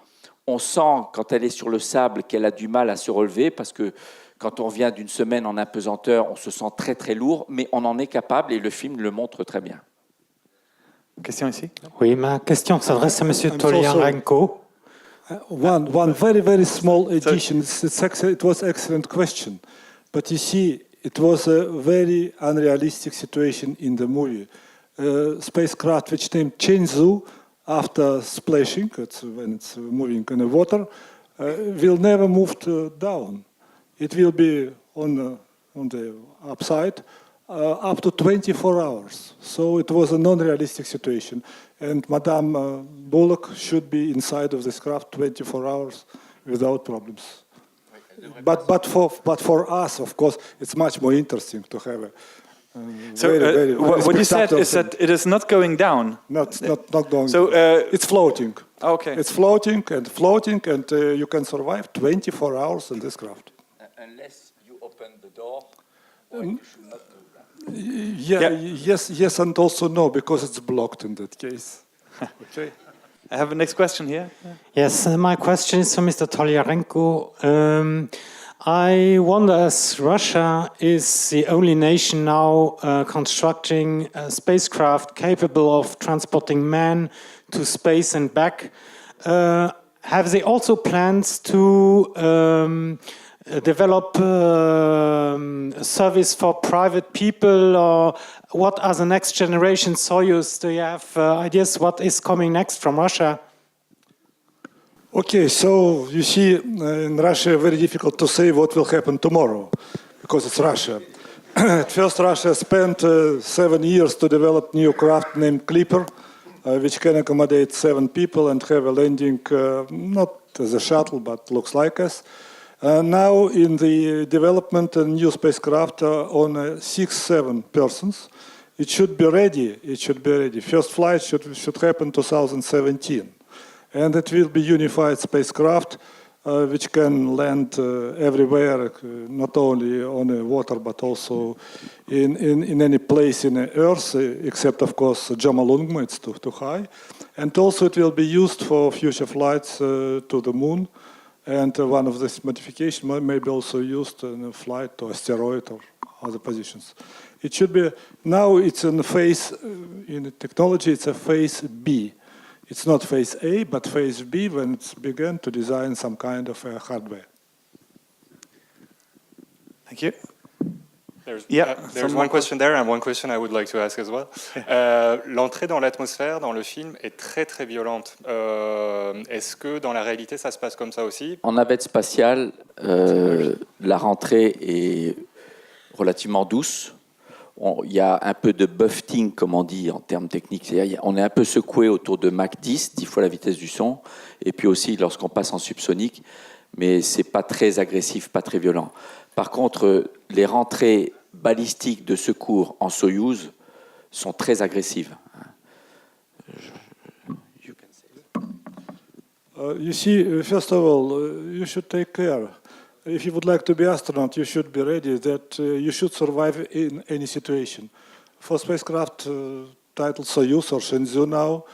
on sent quand elle est sur le sable qu'elle a du mal à se relever, parce que quand on vient d'une semaine en apesanteur, on se sent très très lourd, mais on en est capable et le film le montre très bien. Question ici. Oui, ma question s'adresse à M. Toliarenko. One very, very small addition. It was an excellent question. But you see, it was a very unrealistic situation in the movie. Spacecraft which named Chenzhou, after splashing, when it's moving in the water, will never move down. It will be on the upside up to 24 hours. So it was a non-realistic situation. And Madame Bullock should be inside of this craft 24 hours without problems. But for us, of course, it's much more interesting to have a what you said is that it is not going down. Not going. So it's floating. Okay. It's floating, and you can survive 24 hours in this craft. Unless you open the door, you should not do that. Yes, and also no, because it's blocked in that case. Okay. I have a next question here. Yes, my question is for Mr. Tolyarenko. I wonder, as Russia is the only nation now constructing a spacecraft capable of transporting man to space and back, have they also plans to develop a service for private people, or what are the next generation Soyuz? Do you have ideas what is coming next from Russia? Okay, so you see, in Russia, very difficult to say what will happen tomorrow, because it's Russia. At first, Russia spent 7 years to develop new craft named Clipper, which can accommodate 7 people and have a landing, not as a shuttle, but looks like us. Now, in the development, a new spacecraft on 6-7 persons. It should be ready. It should be ready. First flight should happen 2017. And it will be unified spacecraft, which can land everywhere, not only on the water, but also in any place in the Earth, except, of course, Jomolungma, it's too high. And also it will be used for future flights to the moon. And one of these modifications may be also used in a flight to asteroid or other positions. It should be, now it's in phase, in technology, it's a phase B. It's not phase A, but phase B, when it's begun to design some kind of hardware. Thank you. There's one question there and one question I would like to ask as well. L'entrée dans l'atmosphère dans le film est très très violente. Est-ce que dans la réalité ça se passe comme ça aussi? En navette spatiale, la rentrée est relativement douce. Il y a un peu de buffeting, comme on dit en termes techniques. On est un peu secoué autour de Mach 10 fois la vitesse du son. Et puis aussi lorsqu'on passe en subsonique. Mais ce n'est pas très agressif, pas très violent. Par contre, les rentrées balistiques de secours en Soyouz sont très agressives. You see, first of all, you should take care. If you would like to be astronaut, you should be ready that you should survive in any situation. For spacecraft titled Soyuz or Shenzhou now,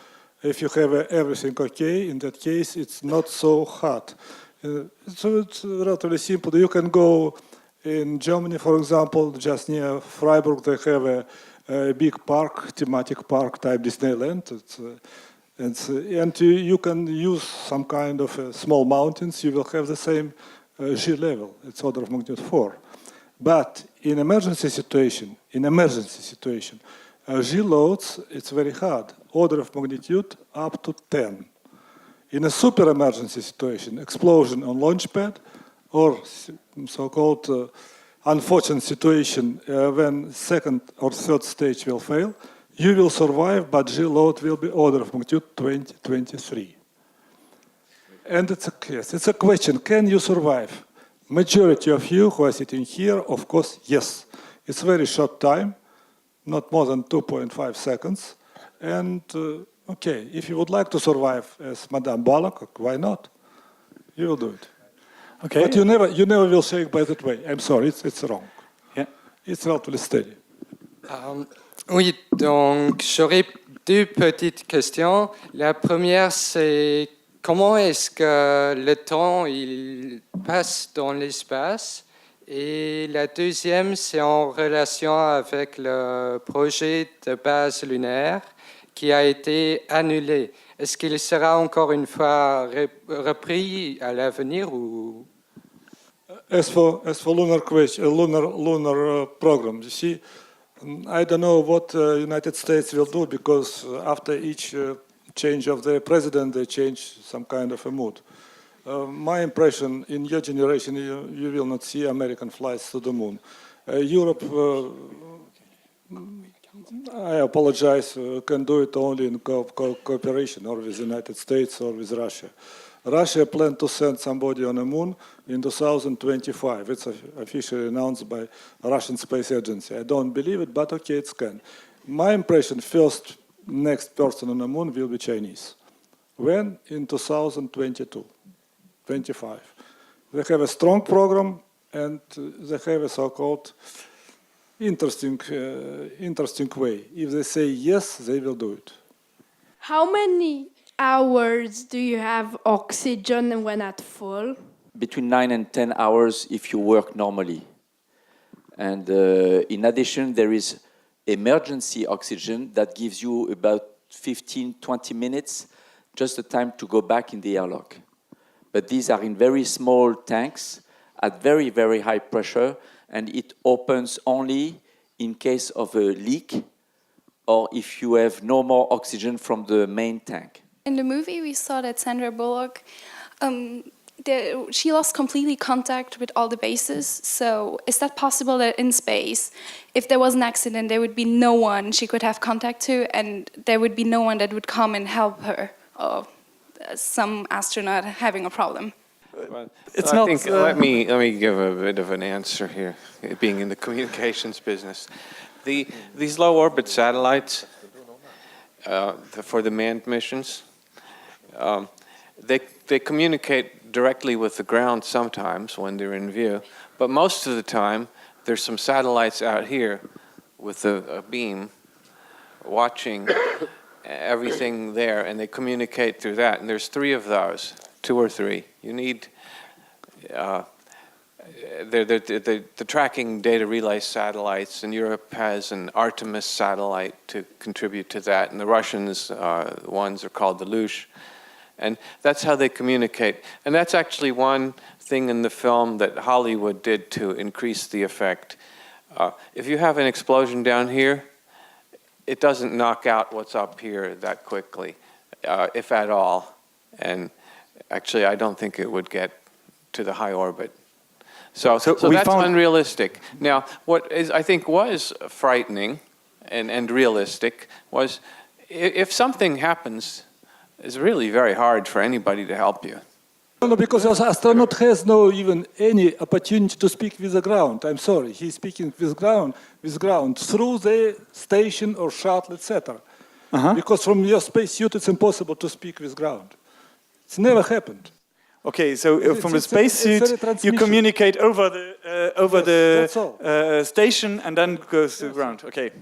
if you have everything okay, in that case, it's not so hard. So it's relatively simple. You can go in Germany, for example, just near Freiburg, they have a big park, thematic park type Disneyland. And you can use some kind of small mountains. You will have the same G level. It's order of magnitude 4. But in emergency situation, G loads, it's very hard. Order of magnitude up to 10. In a super emergency situation, explosion on launch pad, or so-called unfortunate situation when second or third stage will fail, you will survive, but G load will be order of magnitude 20, 23. And it's a question, can you survive? Majority of you who are sitting here, of course, yes. It's very short time, not more than 2.5 seconds. And okay, if you would like to survive as Madame Balak, why not? You will do it. Okay. But you never will shake by that way. I'm sorry, it's wrong. Yeah. It's relatively steady. Oui, donc j'aurais 2 petites questions. La première, c'est comment est-ce que le temps il passe dans l'espace? Et la deuxième, c'est en relation avec le projet de base lunaire qui a été annulé. Est-ce qu'il sera encore une fois repris à l'avenir ou? As for lunar program, you see, I don't know what United States will do because after each change of the president, they change some kind of a mood. My impression, in your generation, you will not see American flights to the moon. Europe, I apologize, can do it only in cooperation, or with the United States or with Russia. Russia planned to send somebody on the moon in 2025. It's officially announced by Russian Space Agency. I don't believe it, but okay, it can. My impression, next person on the moon will be Chinese. When? In 2022, 25. They have a strong program and they have a so-called interesting way. If they say yes, they will do it. How many hours do you have oxygen when at full? Between 9 and 10 hours if you work normally. And in addition, there is emergency oxygen that gives you about 15-20 minutes, just the time to go back in the airlock. But these are in very small tanks at very, very high pressure, and it opens only in case of a leak or if you have no more oxygen from the main tank. In the movie, we saw that Sandra Bullock, she lost completely contact with all the bases. So is that possible that in space, if there was an accident, there would be no one she could have contact to, and there would be no one that would come and help her, or some astronaut having a problem? Well, I think, let me give a bit of an answer here, being in the communications business. These low orbit satellites for the manned missions, they communicate directly with the ground sometimes when they're in view, but most of the time there's some satellites out here with a beam watching everything there, and they communicate through that. And there's 3 of those, 2 or 3. You need the tracking data relay satellites, and Europe has an Artemis satellite to contribute to that, and the Russians ones are called the Lush. And that's how they communicate. And that's actually one thing in the film that Hollywood did to increase the effect. If you have an explosion down here, it doesn't knock out what's up here that quickly, if at all. And actually, I don't think it would get to the high orbit. So that's unrealistic. Now, what I think was frightening and realistic was if something happens, it's really very hard for anybody to help you. No, because the astronaut has no even any opportunity to speak with the ground. I'm sorry, he's speaking with ground through the station or shuttle, etc. Because from your spacesuit, it's impossible to speak with ground. It's never happened. Okay, so from the spacesuit, you communicate over the station and then goes to the ground. Okay.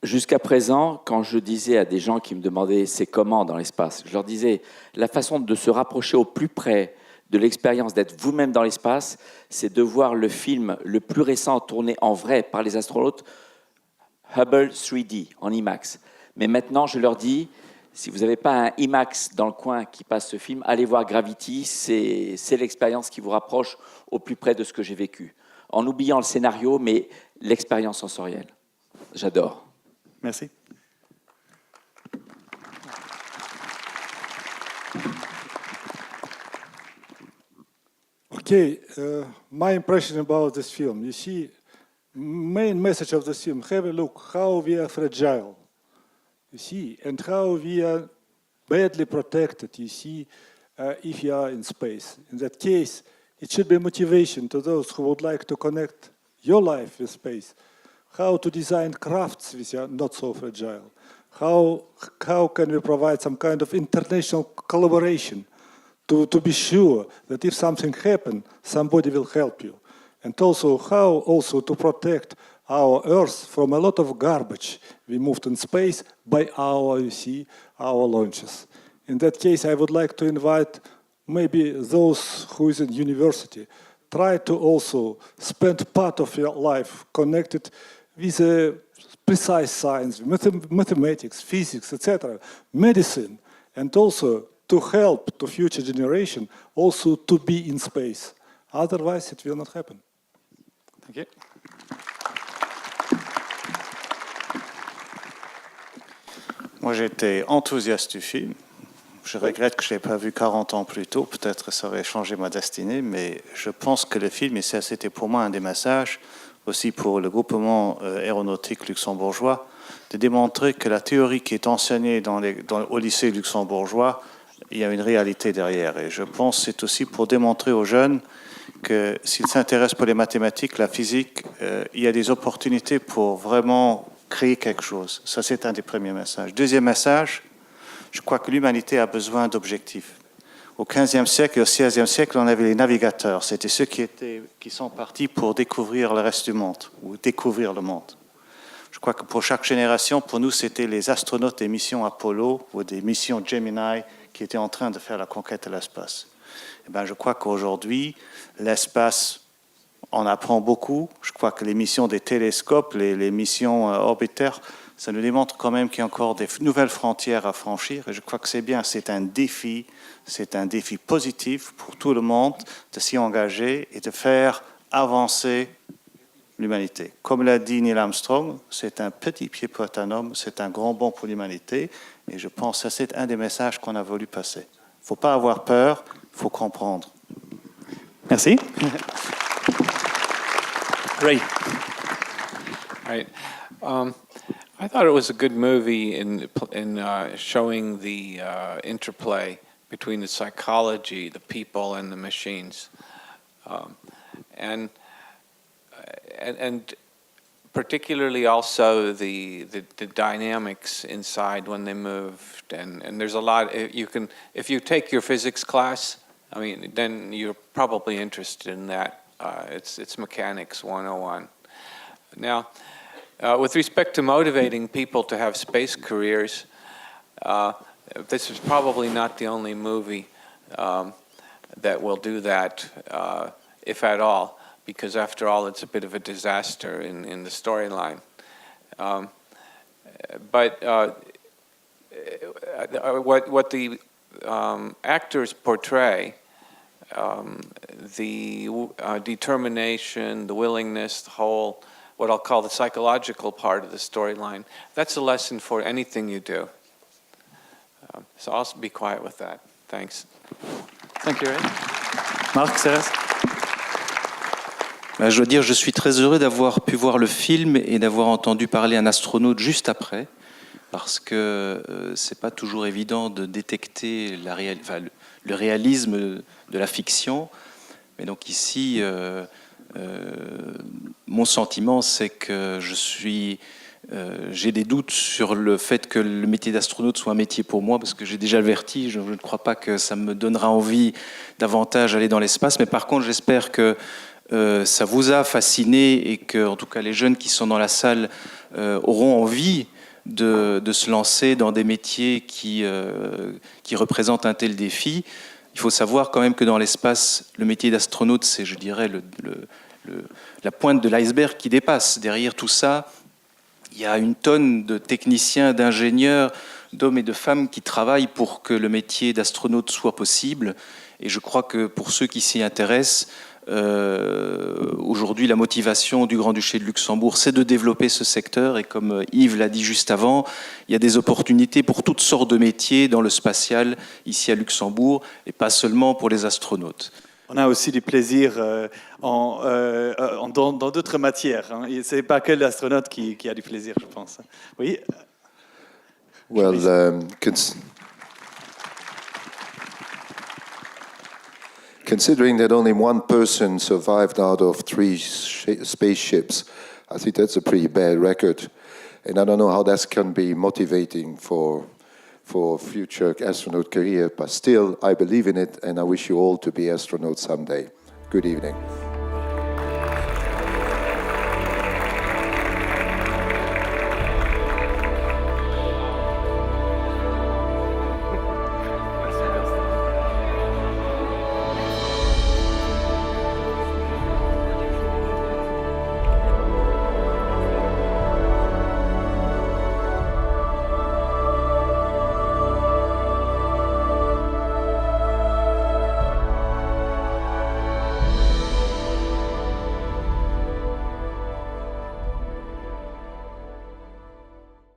Jusqu'à présent, quand je disais à des gens qui me demandaient c'est comment dans l'espace, je leur disais la façon de se rapprocher au plus près de l'expérience d'être vous-même dans l'espace, c'est de voir le film le plus récent tourné en vrai par les astronautes, Hubble 3D, en IMAX. Mais maintenant, je leur dis, si vous n'avez pas un IMAX dans le coin qui passe ce film, allez voir Gravity, c'est l'expérience qui vous rapproche au plus près de ce que j'ai vécu. En oubliant le scénario, mais l'expérience sensorielle. J'adore. Merci. Okay, my impression about this film. You see, main message of this film, have a look how we are fragile. You see, and how we are badly protected, you see, if you are in space. In that case, it should be motivation to those who would like to connect your life with space. How to design crafts which are not so fragile. How can we provide some kind of international collaboration to be sure that if something happens, somebody will help you. And also how also to protect our Earth from a lot of garbage we moved in space by our, you see, our launches. In that case, I would like to invite maybe those who is in university, try to also spend part of your life connected with precise science, mathematics, physics, etc., medicine, and also to help to future generation also to be in space. Otherwise, it will not happen. Thank you. Moi, j'étais enthousiaste du film. Je regrette que je ne l'ai pas vu 40 ans plus tôt. Peut-être ça aurait changé ma destinée, mais je pense que le film, et ça c'était pour moi un des messages, aussi pour le groupement aéronautique luxembourgeois, de démontrer que la théorie qui est enseignée au lycée luxembourgeois, il y a une réalité derrière. Et je pense que c'est aussi pour démontrer aux jeunes que s'ils s'intéressent pour les mathématiques, la physique, il y a des opportunités pour vraiment créer quelque chose. Ça, c'est un des premiers messages. Deuxième message, je crois que l'humanité a besoin d'objectifs. Au XVe siècle et au XVIe siècle, on avait les navigateurs. C'était ceux qui sont partis pour découvrir le reste du monde, ou découvrir le monde. Je crois que pour chaque génération, pour nous, c'était les astronautes des missions Apollo ou des missions Gemini qui étaient en train de faire la conquête de l'espace. Eh bien, je crois qu'aujourd'hui, l'espace, on apprend beaucoup. Je crois que les missions des télescopes, les missions orbitaires, ça nous démontre quand même qu'il y a encore des nouvelles frontières à franchir. Et je crois que c'est bien, c'est un défi positif pour tout le monde de s'y engager et de faire avancer l'humanité. Comme l'a dit Neil Armstrong, c'est un petit pied pour un homme, c'est un grand bond pour l'humanité. Et je pense que c'est un des messages qu'on a voulu passer. Il ne faut pas avoir peur, il faut comprendre. Merci. Ray. Right. I thought it was a good movie in showing the interplay between the psychology, the people, and the machines, and particularly also the dynamics inside when they moved. And there's a lot you can, if you take your physics class, I mean, then you're probably interested in that. It's mechanics 101. Now, with respect to motivating people to have space careers, this is probably not the only movie that will do that, if at all, because after all, it's a bit of a disaster in the storyline. But what the actors portray, the determination, the willingness, the whole, what I'll call the psychological part of the storyline, that's a lesson for anything you do. So I'll be quiet with that. Thanks. Thank you, Ray. Marc, Cérès. Je dois dire, je suis très heureux d'avoir pu voir le film et d'avoir entendu parler un astronaute juste après, parce que c'est pas toujours évident de détecter le réalisme de la fiction. Mais donc ici, mon sentiment, c'est que j'ai des doutes sur le fait que le métier d'astronaute soit un métier pour moi, parce que j'ai déjà le vertige. Je ne crois pas que ça me donnera envie davantage d'aller dans l'espace. Mais par contre, j'espère que ça vous a fasciné et que, en tout cas, les jeunes qui sont dans la salle auront envie de se lancer dans des métiers qui représentent un tel défi. Il faut savoir quand même que dans l'espace, le métier d'astronaute, c'est, je dirais, la pointe de l'iceberg qui dépasse. Derrière tout ça, il y a une tonne de techniciens, d'ingénieurs, d'hommes et de femmes qui travaillent pour que le métier d'astronaute soit possible. Et je crois que pour ceux qui s'y intéressent, aujourd'hui, la motivation du Grand-Duché de Luxembourg, c'est de développer ce secteur. Et comme Yves l'a dit juste avant, il y a des opportunités pour toutes sortes de métiers dans le spatial ici à Luxembourg, et pas seulement pour les astronautes. On a aussi du plaisir dans d'autres matières. Hein. Ce n'est pas que l'astronaute qui a du plaisir, je pense. Oui. Well, considering that only one person survived out of 3 spaceships, I think that's a pretty bad record. And I don't know how that can be motivating for future astronaut career, but still I believe in it and I wish you all to be astronauts someday. Good evening.